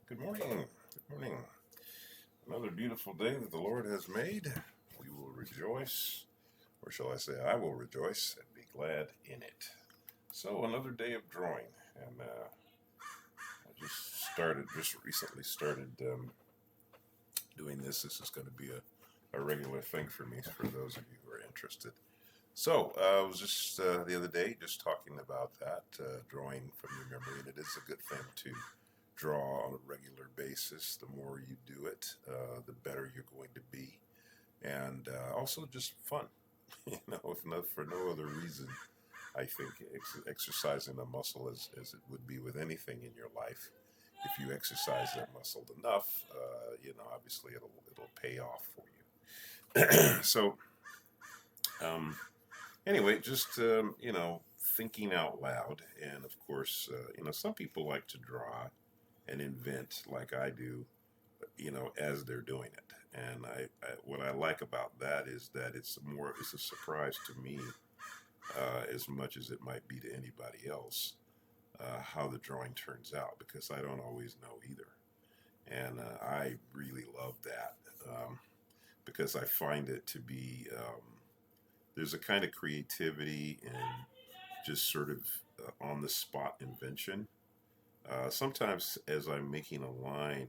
Good morning. Good morning. Another beautiful day that the Lord has made. We will rejoice, or shall I say, I will rejoice and be glad in it. So, another day of drawing, and I just recently started doing this. This is going to be a regular thing for me, for those of you who are interested. So, I was just the other day just talking about that, drawing from your memory, and it is a good thing to draw on a regular basis. The more you do it, the better you're going to be, and also just fun. If not for no other reason, I think exercising a muscle, as it would be with anything in your life, if you exercise that muscle enough, obviously it'll pay off for you. So, um, anyway, just thinking out loud, and of course, some people like to draw and invent like I do, as they're doing it. And what I like about that is that it's a surprise to me, as much as it might be to anybody else, how the drawing turns out, because I don't always know either. And I really love that, because I find it to be, there's a kind of creativity and just sort of on the spot invention. Sometimes as I'm making a line,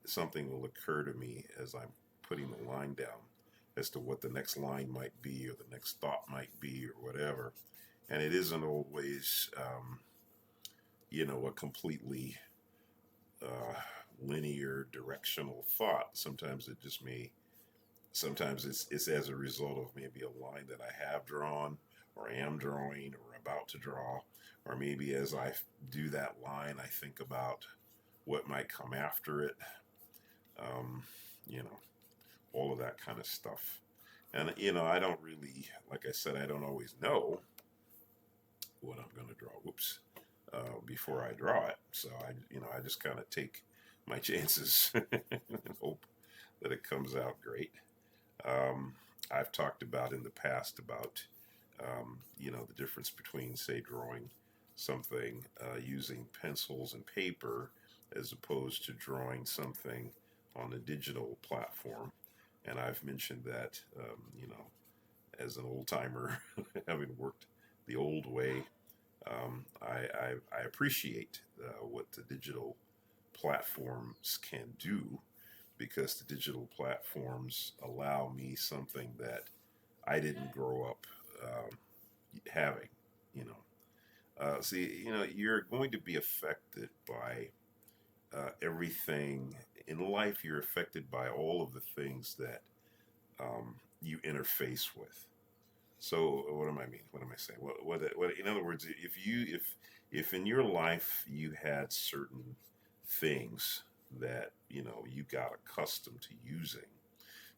something will occur to me as I'm putting the line down as to what the next line might be, or the next thought might be, or whatever. And it isn't always, a completely uh, linear directional thought. Sometimes it just may, sometimes it's as a result of maybe a line that I have drawn, or am drawing, or about to draw, or maybe as I do that line, I think about what might come after it. Um, you know, all of that kind of stuff. And I don't really, like I said, I don't always know what I'm going to draw. Whoops. Before I draw it, so I just kind of take my chances and hope that it comes out great. Um, I've talked about in the past about the difference between, say, drawing something using pencils and paper, as opposed to drawing something on a digital platform. And I've mentioned that, as an old timer, having worked the old way, I appreciate what the digital platforms can do, because the digital platforms allow me something that I didn't grow up having. You see, you're going to be affected by everything in life. You're affected by all of the things that you interface with. So what am I mean? What am I saying? What in other words, if in your life you had certain things that you got accustomed to using,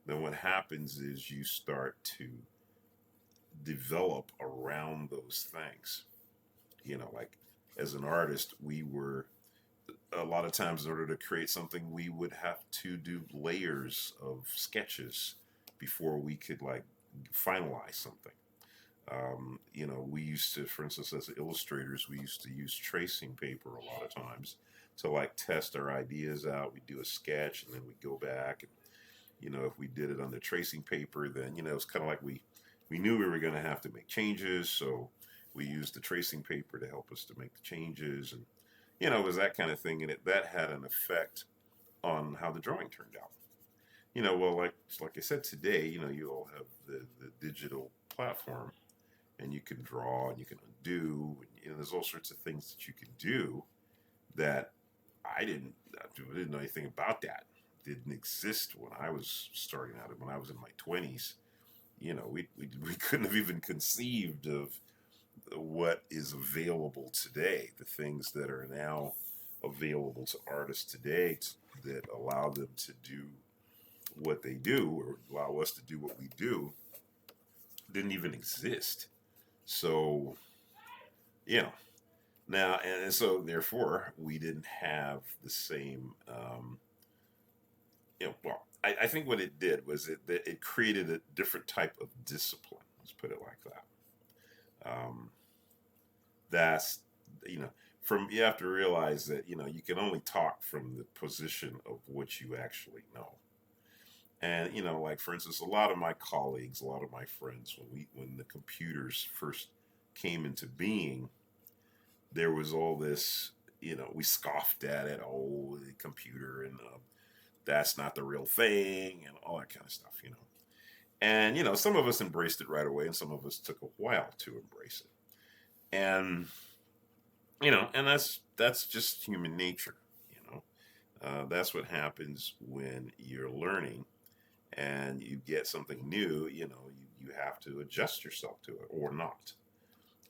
then what happens is you start to develop around those things. Like, as an artist, we were, a lot of times, in order to create something, we would have to do layers of sketches before we could, like, finalize something. We used to, for instance, as illustrators, we used to use tracing paper a lot of times to, like, test our ideas out. We'd do a sketch, and then we'd go back, and if we did it on the tracing paper, then it's kind of like we knew we were going to have to make changes, so we used the tracing paper to help us to make the changes, and it was that kind of thing, and that had an effect on how the drawing turned out. Well, like I said, today, you all have the digital platform, and you can draw, and you can undo, and, there's all sorts of things that you can do that I didn't know anything about. That didn't exist when I was starting out, when I was in my 20s. We couldn't have even conceived of what is available today, the things that are now available to artists today, that allow them to do what they do, or allow us to do what we do, didn't even exist. So, you know, now, and so therefore, we didn't have the same, well, I think what it did was it created a different type of discipline. Let's put it like that. That's, you know, you have to realize that you can only talk from the position of what you actually know. And like for instance, a lot of my colleagues, a lot of my friends, when the computers first came into being, there was all this, we scoffed at it, oh, the computer, and that's not the real thing, and all that kind of stuff. And some of us embraced it right away, and some of us took a while to embrace it. And and that's just human nature. That's what happens when you're learning and you get something new. You have to adjust yourself to it or not.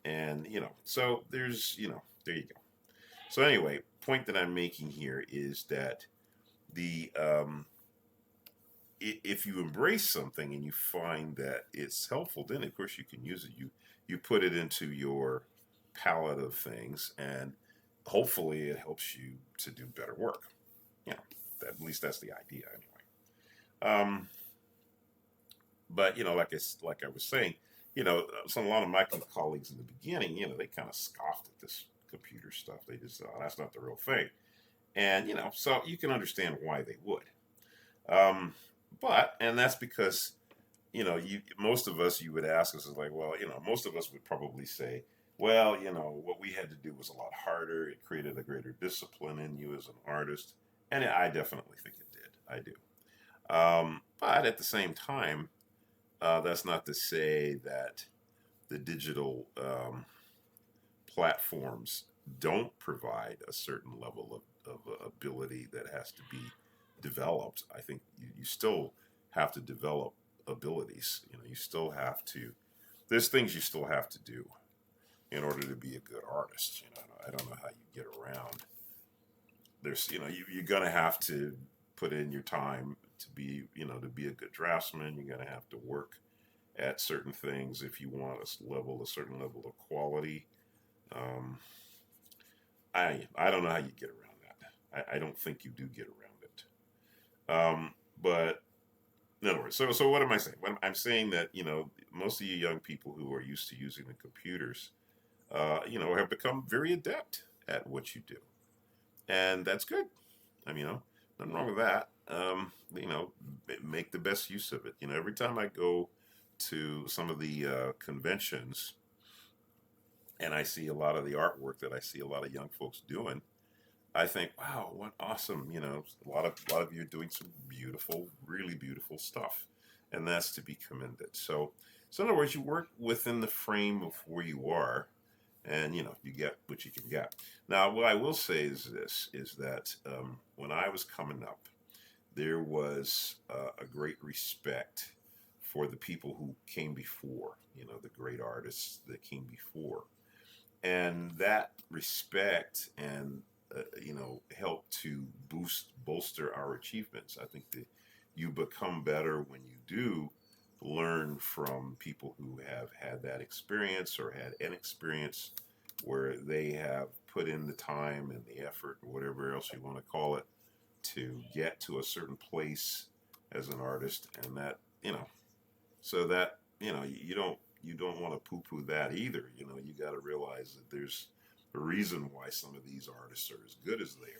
And so there you go. So anyway, point that I'm making here is that the if you embrace something and you find that it's helpful, then of course you can use it. You put it into your palette of things, and hopefully it helps you to do better work. At least that's the idea anyway. But like I was saying, a lot of my colleagues in the beginning, they kind of scoffed at this computer stuff. They just thought, oh, that's not the real thing. And so you can understand why they would. And that's because most of us, you would ask us, is like, well, most of us would probably say, well, what we had to do was a lot harder. It created a greater discipline in you as an artist, and I definitely think it did. I do. But at the same time, that's not to say that the digital platforms don't provide a certain level of ability that has to be developed. I think you still have to develop abilities. You still have to. There's things you still have to do in order to be a good artist. I don't know how you get around. There's, you're gonna have to put in your time to be, to be a good draftsman. You're gonna have to work at certain things if you want a certain level of quality. I don't know how you get around that. I don't think you do get around it. But in other words, so what am I saying? I'm saying that most of you young people who are used to using the computers, have become very adept at what you do, and that's good. I mean, nothing wrong with that. Make the best use of it. Every time I go to some of the conventions and I see a lot of the artwork that I see a lot of young folks doing, I think, wow, what awesome! A lot of you are doing some beautiful, really beautiful stuff, and that's to be commended. So in other words, you work within the frame of where you are, and you get what you can get. Now, what I will say is this: is that when I was coming up, there was a great respect for the people who came before. The great artists that came before, and that respect and help to bolster our achievements. I think that you become better when you do learn from people who have had that experience or had an experience where they have put in the time and the effort or whatever else you want to call it to get to a certain place as an artist. And that so that you don't want to poo-poo that either. You got to realize that there's a reason why some of these artists are as good as they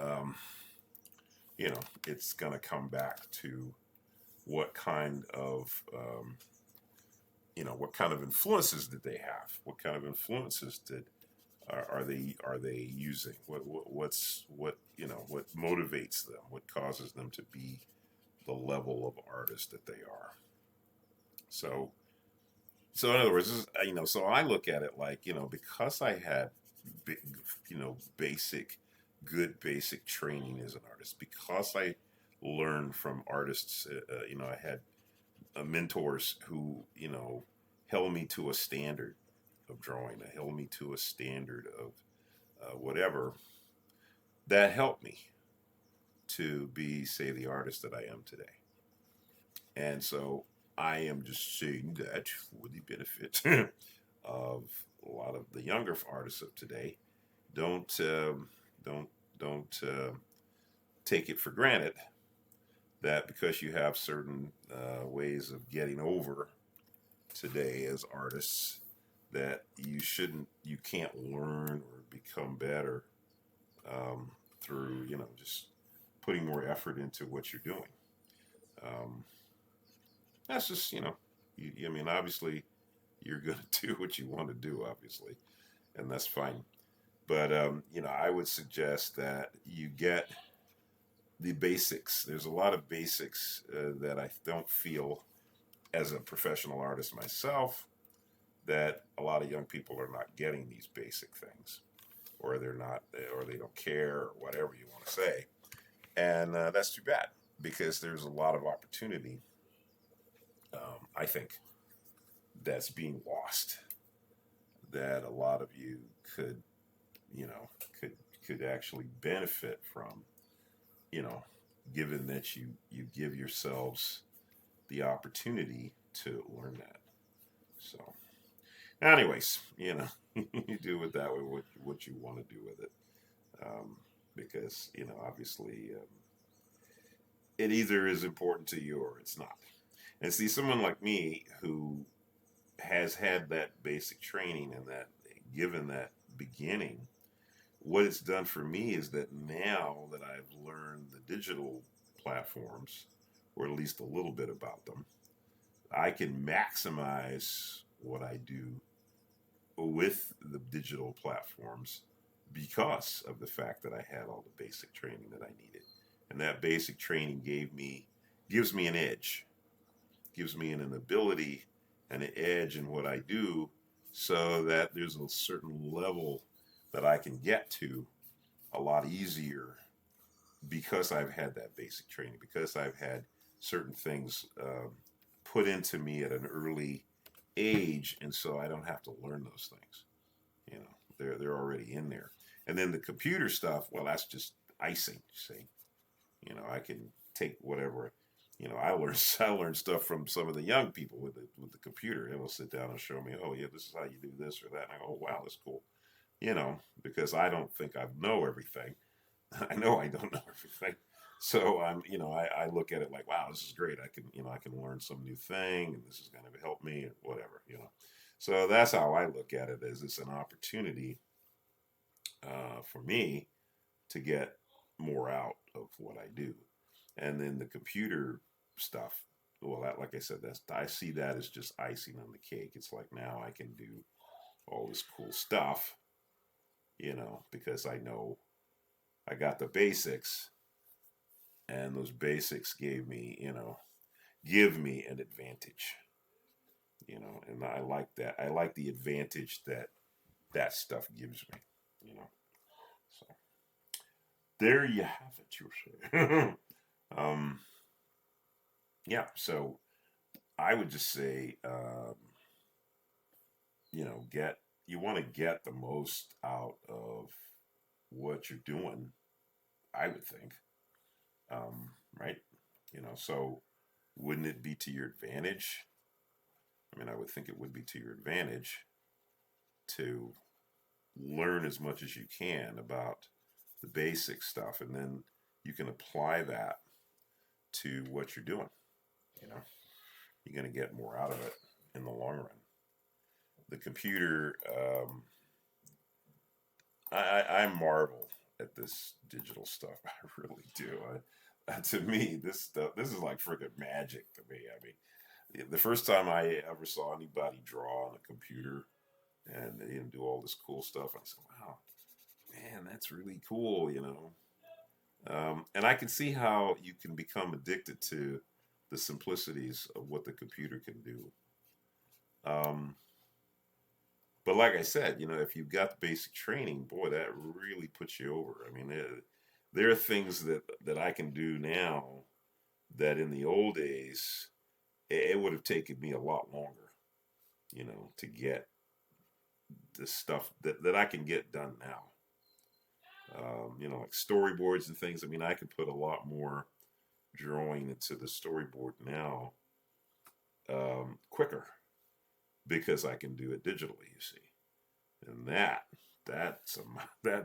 are. It's going to come back to what kind of what kind of influences did they have? What kind of influences are they using? What motivates them? What causes them to be the level of artist that they are? So in other words, so I look at it like, because I had, good basic training as an artist, because I learned from artists, I had mentors who, held me to a standard of drawing, held me to a standard of whatever, that helped me to be, say, the artist that I am today. And so I am just saying that for the benefit of a lot of the younger artists of today, don't take it for granted that because you have certain ways of getting over today as artists, that you can't learn or become better through, just putting more effort into what you're doing. Um, that's just, I mean, obviously, you're going to do what you want to do, obviously, and that's fine. But, I would suggest that you get the basics. There's a lot of basics that I don't feel, as a professional artist myself, that a lot of young people are not getting these basic things, or they're not, or they don't care, or whatever you want to say. And that's too bad, because there's a lot of opportunity, I think, that's being lost, that a lot of you could, you know, could could actually benefit from, you know, given that you give yourselves the opportunity to learn that. So, anyways, you do with that what you want to do with it, because obviously, it either is important to you or it's not. And see, someone like me who has had that basic training and that given that beginning, what it's done for me is that now that I've learned the digital platforms, or at least a little bit about them, I can maximize what I do with the digital platforms because of the fact that I had all the basic training that I needed. And that basic training gives me an edge, gives me an ability and an edge in what I do, so that there's a certain level that I can get to a lot easier, because I've had that basic training, because I've had certain things put into me at an early age, and so I don't have to learn those things. They're already in there. And then the computer stuff, well, that's just icing. See, I can take whatever. I learned stuff from some of the young people with the computer. They will sit down and show me, oh yeah, this is how you do this or that. And I go, oh wow, that's cool. Because I don't think I know everything. I know I don't know everything. So I look at it like, wow, this is great. I can learn some new thing, and this is going to help me, and whatever. So that's how I look at it, as it's an opportunity for me to get more out of what I do. And then the computer stuff, well, like I said, I see that as just icing on the cake. It's like, now I can do all this cool stuff, because I know I got the basics, and those basics give me an advantage, and I like that. I like the advantage that stuff gives me, you know. So there you have it, you say. um, yeah. So I would just say, you want to get the most out of what you're doing. I would think, right? So wouldn't it be to your advantage? I mean, I would think it would be to your advantage to learn as much as you can about the basic stuff, and then you can apply that to what you're doing. You know, you're going to get more out of it in the long run. The computer, I marvel at this digital stuff. I really do. To me, this is like freaking magic to me. I mean, the first time I ever saw anybody draw on a computer and they do all this cool stuff, I said, "Wow, man, that's really cool." And I can see how you can become addicted to the simplicities of what the computer can do. Um, but like I said, if you've got the basic training, boy, that really puts you over. I mean, there are things that I can do now that in the old days it would have taken me a lot longer, to get the stuff that I can get done now. Like storyboards and things. I mean, I can put a lot more drawing into the storyboard now, quicker, because I can do it digitally, you see. And that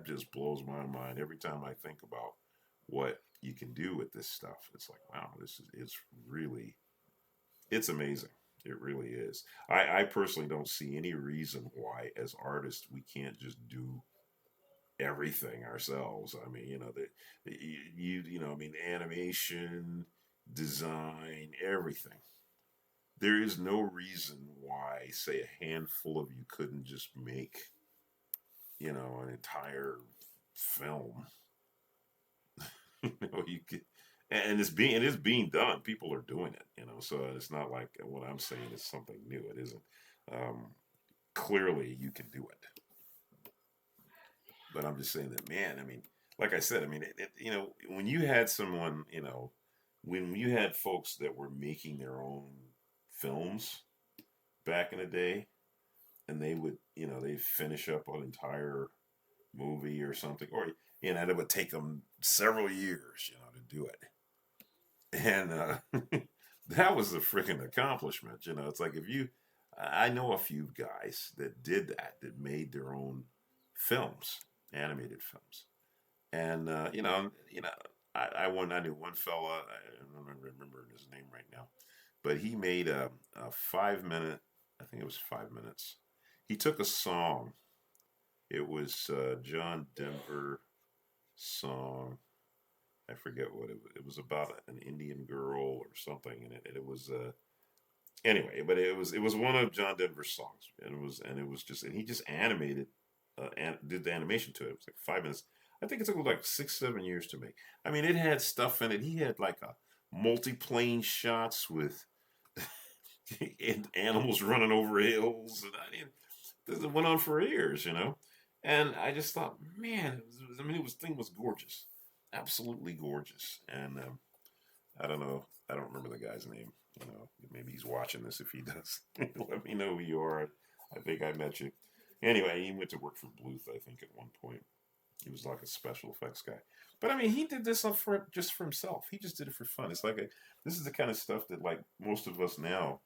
just blows my mind every time I think about what you can do with this stuff. It's like, wow, it's amazing. It really is. I personally don't see any reason why, as artists, we can't just do everything ourselves. I mean, I mean, animation, design, everything. There is no reason why, say, a handful of you couldn't just make, an entire film. You could, and it is being done. People are doing it. So it's not like what I'm saying is something new. It isn't. Um, Clearly, you can do it. But I'm just saying that, man. I mean, like I said, I mean, when you had someone, when you had folks that were making their own films back in the day, and they would, they finish up an entire movie or something, or it would take them several years, to do it, and that was a freaking accomplishment. It's like if you, I know a few guys that did that, that made their own films, animated films, and I knew one fella. I don't remember his name right now, but he made a 5 minute. I think it was 5 minutes. He took a song. It was John Denver song. I forget what it was about an Indian girl or something, and it was anyway. But it was one of John Denver's songs, and it was just, and he just animated and did the animation to it. It was like 5 minutes. I think it took like 6-7 years to make. I mean, it had stuff in it. He had like a multi-plane shots with animals running over hills, and it went on for years. And I just thought, man, thing was gorgeous, absolutely gorgeous. And I don't know, I don't remember the guy's name. Maybe he's watching this. If he does, let me know who you are. I think I met you. Anyway, he went to work for Bluth, I think, at one point. He was like a special effects guy. But I mean, he did this up for just for himself. He just did it for fun. It's like this is the kind of stuff that like most of us now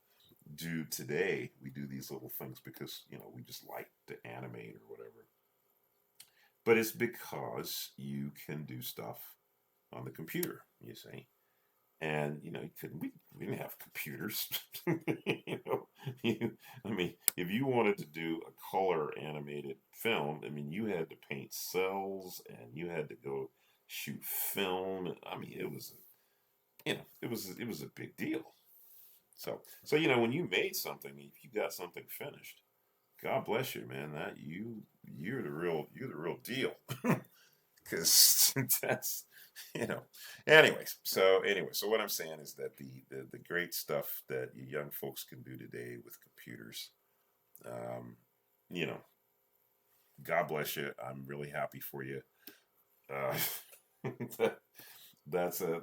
do today. We do these little things because we just like to animate or whatever. But it's because you can do stuff on the computer. You see. And you couldn't. We didn't have computers. I mean, if you wanted to do a color animated film, I mean, you had to paint cells and you had to go shoot film. I mean, it was a big deal. So when you made something, if you got something finished, God bless you, man. That you're the real deal. Because that's you know so what I'm saying is that the great stuff that you young folks can do today with computers, um you know God bless you. I'm really happy for you. uh that,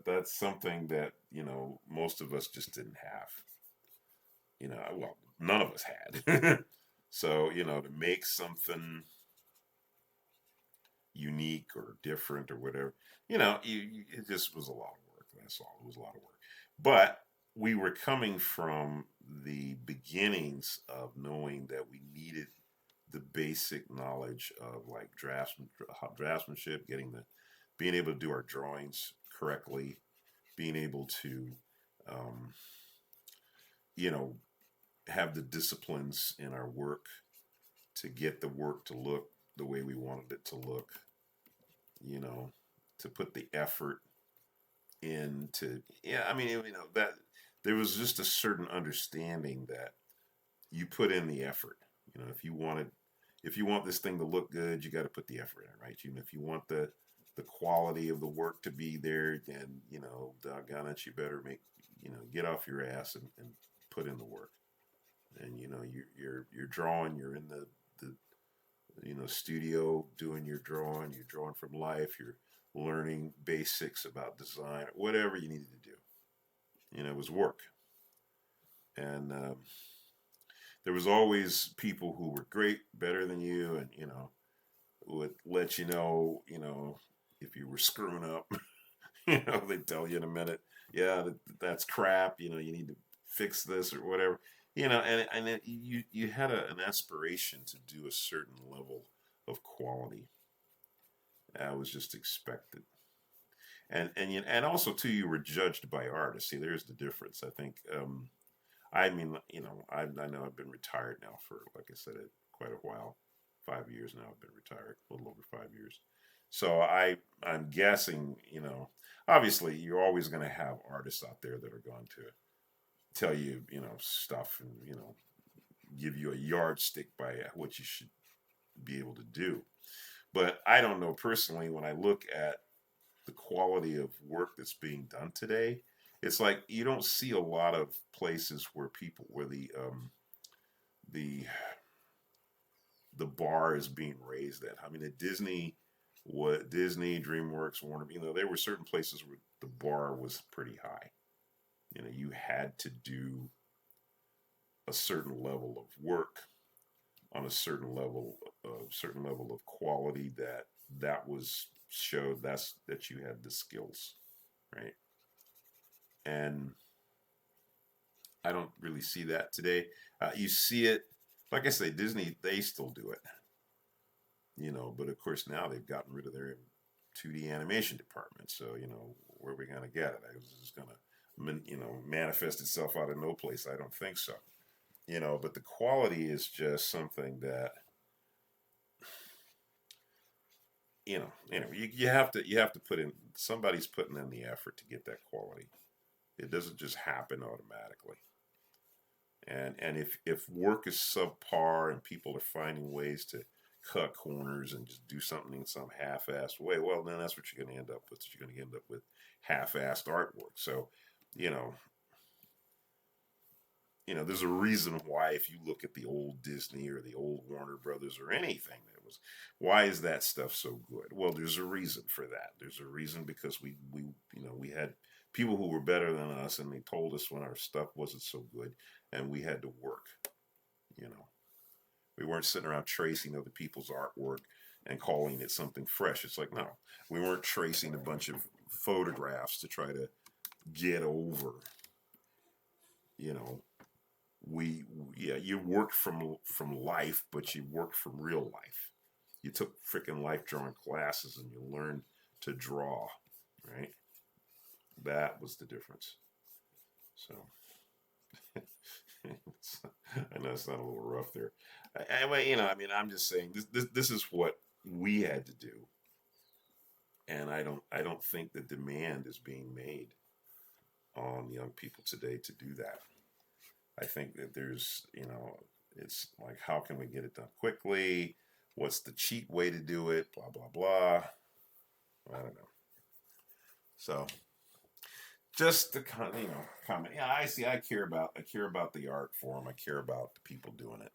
that's something that most of us just didn't have. Well, none of us had. So to make something unique or different or whatever. It just was a lot of work. That's all. It was a lot of work. But we were coming from the beginnings of knowing that we needed the basic knowledge of like draftsmanship, being able to do our drawings correctly, being able to, um, you know, have the disciplines in our work to get the work to look the way we wanted it to look, you know, to put the effort into, yeah, I mean, that there was just a certain understanding that you put in the effort. If you want this thing to look good, you got to put the effort in, right? If you want the quality of the work to be there, then, doggone it, you better get off your ass and put in the work. And, you're drawing, you're in the studio doing your drawing, you're drawing from life, you're learning basics about design, whatever you needed to do. It was work. And there was always people who were great, better than you, and, would let if you were screwing up. They'd tell you in a minute, yeah, that's crap, you need to fix this or whatever. You had an aspiration to do a certain level of quality. That was just expected. And also too, you were judged by artists. See, there's the difference. I think I mean, I know I've been retired now for, like I said, quite a while. 5 years now I've been retired, a little over 5 years. So I'm guessing, obviously you're always going to have artists out there that are going to tell you, stuff and, give you a yardstick by what you should be able to do. But I don't know personally, when I look at the quality of work that's being done today, it's like you don't see a lot of places where the the bar is being raised at. I mean, at Disney, what Disney, DreamWorks, Warner, there were certain places where the bar was pretty high. You had to do a certain level of work on a certain level of quality that was showed that you had the skills, right? And I don't really see that today. You see it, like I say, Disney, they still do it, but of course now they've gotten rid of their 2D animation department. So, where are we going to get it? Is this going to, manifest itself out of no place? I don't think so. But the quality is just something that, you have to put in, somebody's putting in the effort to get that quality. It doesn't just happen automatically. And if work is subpar and people are finding ways to cut corners and just do something in some half-assed way, well, then that's what you're going to end up with. You're going to end up with half-assed artwork. So, you know, there's a reason why, if you look at the old Disney or the old Warner Brothers or anything why is that stuff so good? Well, there's a reason for that. There's a reason because we had people who were better than us, and they told us when our stuff wasn't so good, and we had to work. You know, we weren't sitting around tracing other people's artwork and calling it something fresh. It's like, no, we weren't tracing a bunch of photographs to try to get over, you know, yeah, you worked from life, but you worked from real life. You took freaking life drawing classes and you learned to draw, right? That was the difference. So I know it's not a little rough there. Anyway, I'm just saying this is what we had to do, and I don't think the demand is being made on young people today to do that. I think that it's like, how can we get it done quickly? What's the cheap way to do it? Blah, blah, blah. I don't know. So just the comment. Yeah, I care about the art form. I care about the people doing it.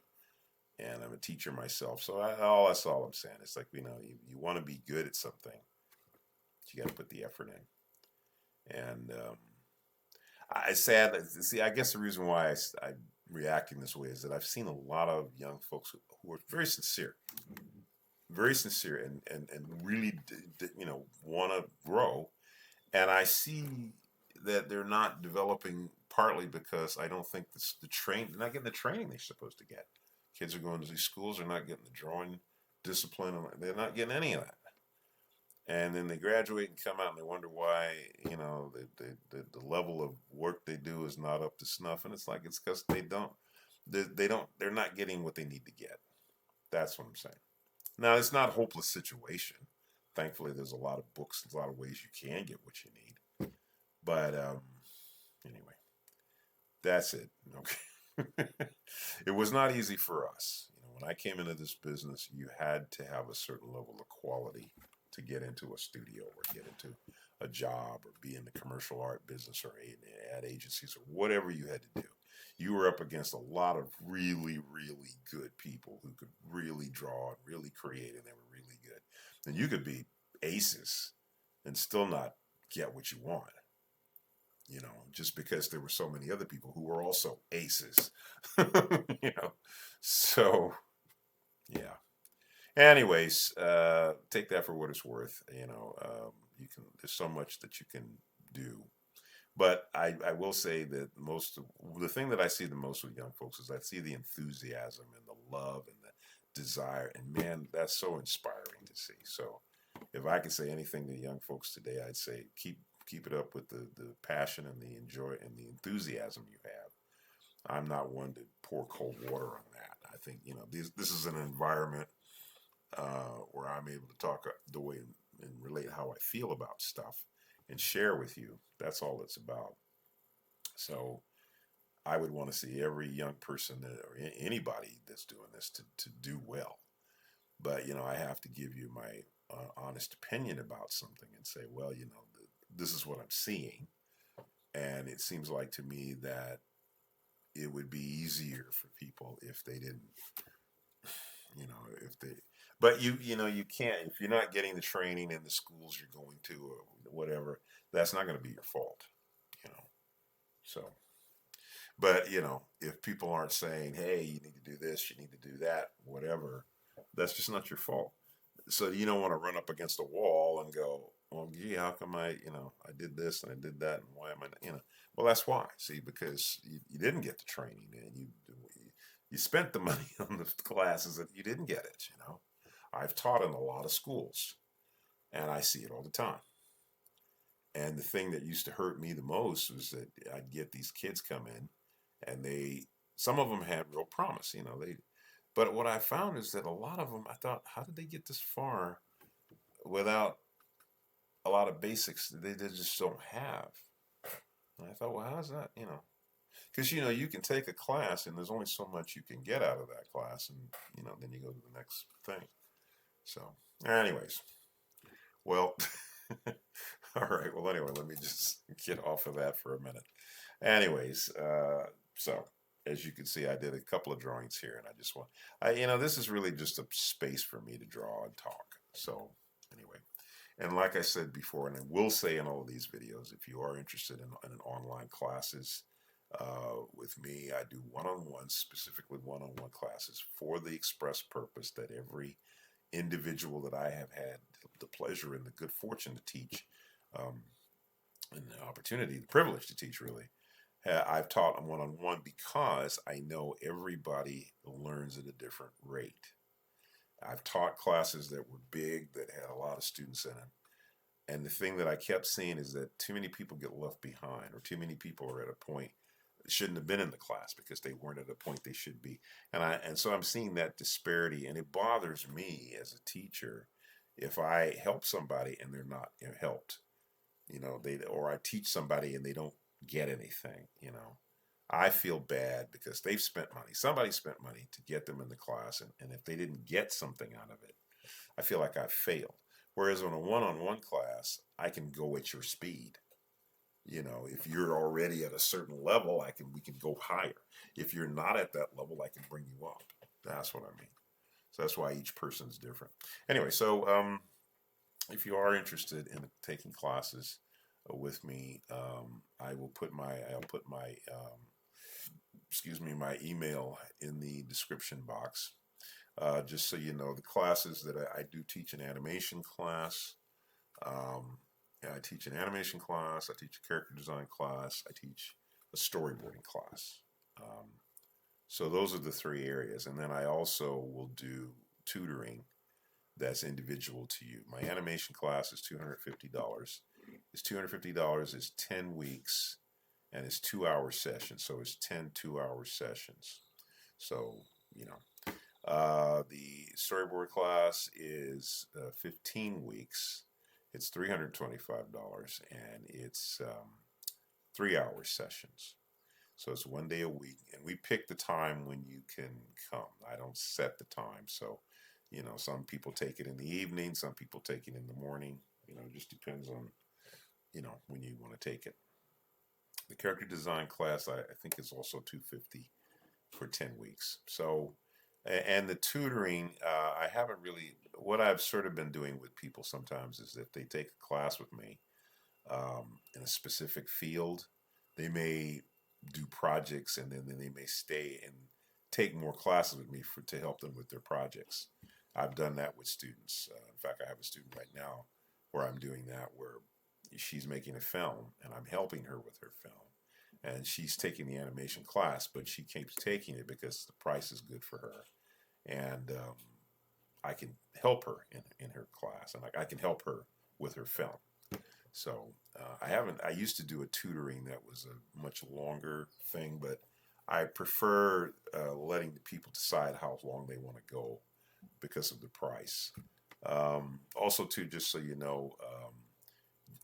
And I'm a teacher myself. So that's all I'm saying. It's like, you want to be good at something. You got to put the effort in. And I guess the reason why I'm reacting this way is that I've seen a lot of young folks who are very sincere and really, want to grow. And I see that they're not developing, partly because I don't think they're not getting the training they're supposed to get. Kids are going to these schools, they're not getting the drawing discipline, they're not getting any of that. And then they graduate and come out and they wonder why, the level of work they do is not up to snuff. And it's like, it's because they're not getting what they need to get. That's what I'm saying. Now, it's not a hopeless situation. Thankfully, there's a lot of books, a lot of ways you can get what you need. But anyway, that's it. Okay. It was not easy for us. When I came into this business, you had to have a certain level of quality to get into a studio or get into a job or be in the commercial art business or ad agencies or whatever you had to do. You were up against a lot of really, really good people who could really draw and really create, and they were really good. And you could be aces and still not get what you want, just because there were so many other people who were also aces. So yeah. Anyways, take that for what it's worth. There's so much that you can do. But I will say that the thing that I see the most with young folks is I see the enthusiasm and the love and the desire. And man, that's so inspiring to see. So if I could say anything to young folks today, I'd say keep it up with the passion and the enjoy and the enthusiasm you have. I'm not one to pour cold water on that. I think, this is an environment where I'm able to talk the way and relate how I feel about stuff and share with you. That's all it's about. So I would want to see every young person or anybody that's doing this to do well. But, I have to give you my honest opinion about something and say, well, this is what I'm seeing. And it seems like to me that it would be easier for people if they didn't, if they, but you can't, if you're not getting the training in the schools you're going to or whatever, that's not going to be your fault, you know. So, but, if people aren't saying, hey, you need to do this, you need to do that, whatever, that's just not your fault. So you don't want to run up against a wall and go, well, gee, how come I did this and I did that, and why am I. Well, that's why. See, because you didn't get the training, and you spent the money on the classes that you didn't get it. I've taught in a lot of schools, and I see it all the time. And the thing that used to hurt me the most was that I'd get these kids come in, and some of them had real promise, but what I found is that a lot of them, I thought, how did they get this far without a lot of basics that they just don't have? And I thought, well, how's that, Because, you can take a class and there's only so much you can get out of that class. And, then you go to the next thing. So, anyways, well, all right. Well, anyway, let me just get off of that for a minute. Anyways, so as you can see, I did a couple of drawings here, and I just this is really just a space for me to draw and talk. So anyway, and like I said before, and I will say in all of these videos, if you are interested in online classes with me, I do one-on-one, specifically one-on-one classes for the express purpose that every individual that I have had the pleasure and the good fortune to teach, and the opportunity, the privilege to teach, really, I've taught them one-on-one because I know everybody learns at a different rate. I've taught classes that were big, that had a lot of students in them. And the thing that I kept seeing is that too many people get left behind, or too many people are at a point that shouldn't have been in the class because they weren't at a point they should be. And so I'm seeing that disparity, and it bothers me as a teacher if I help somebody and they're not helped, or I teach somebody and they don't get anything. I feel bad because they've spent money. Somebody spent money to get them in the class, and if they didn't get something out of it, I feel like I've failed. Whereas on a one-on-one class, I can go at your speed. If you're already at a certain level, we can go higher. If you're not at that level, I can bring you up. That's what I mean. So that's why each person's different. Anyway, so if you are interested in taking classes with me, I'll put my my email in the description box. Just so you know, the classes that I do teach an animation class. I teach an animation class. I teach a character design class. I teach a storyboarding class. So those are the three areas. And then I also will do tutoring that's individual to you. My animation class is $250. It's $250. It's 10 weeks, and it's 2-hour sessions. So it's 10 2-hour sessions. So, the storyboard class is 15 weeks. It's $325, and it's 3-hour sessions. So it's 1 day a week, and we pick the time when you can come. I don't set the time. So, some people take it in the evening, some people take it in the morning. It just depends on, when you want to take it. The character design class, I think, is also $250 for 10 weeks. So, and the tutoring, I haven't really, what I've sort of been doing with people sometimes is if they take a class with me in a specific field, they may do projects, and then they may stay and take more classes with me to help them with their projects. I've done that with students. In fact, I have a student right now where I'm doing that, where she's making a film and I'm helping her with her film. And she's taking the animation class, but she keeps taking it because the price is good for her. And I can help her in her class, and I can help her with her film. So I used to do a tutoring that was a much longer thing, but I prefer letting the people decide how long they want to go because of the price. Also, too, just so you know,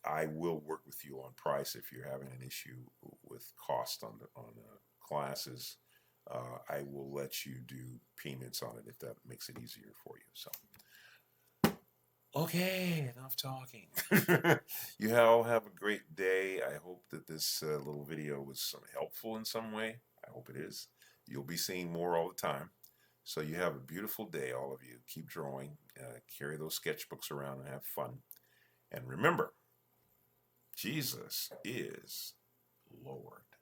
I will work with you on price if you're having an issue with cost on classes. I will let you do payments on it if that makes it easier for you. So, okay, enough talking. You all have a great day. I hope that this little video was helpful in some way. I hope it is. You'll be seeing more all the time. So you have a beautiful day, all of you. Keep drawing, carry those sketchbooks around and have fun. And remember, Jesus is Lord.